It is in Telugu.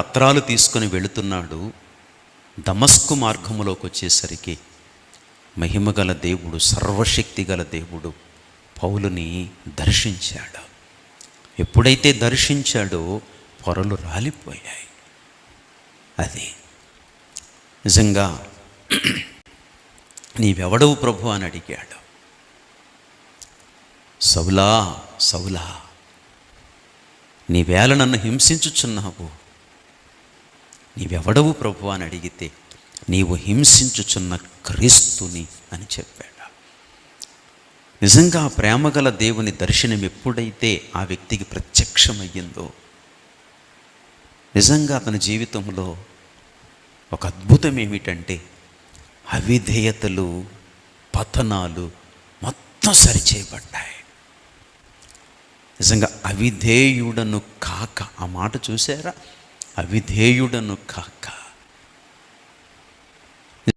పత్రాలు తీసుకొని వెళుతున్నాడు. దమస్కు మార్గములోకి వచ్చేసరికి మహిమగల దేవుడు, సర్వశక్తి గల దేవుడు పౌలుని దర్శించాడు. ఎప్పుడైతే దర్శించాడో పొరలు రాలిపోయాయి. అది నిజంగా నీవెవడవు ప్రభు అని అడిగాడు. సౌలా సౌలా, నీవేళ నన్ను హింసించుచున్నావు, నీవెవడవు ప్రభు అని అడిగితే నీవు హింసించుచున్న క్రీస్తుని అని చెప్పాడు. నిజంగా ప్రేమగల దేవుని దర్శనం ఎప్పుడైతే ఆ వ్యక్తికి ప్రత్యక్షమయ్యిందో, నిజంగా అతని జీవితంలో ఒక అద్భుతం ఏమిటంటే అవిధేయతలు, పతనాలు మొత్తం సరిచేయబడ్డాయి. నిజంగా అవిధేయుడను కాక, ఆ మాట చూసారా? అవిధేయుడను కాక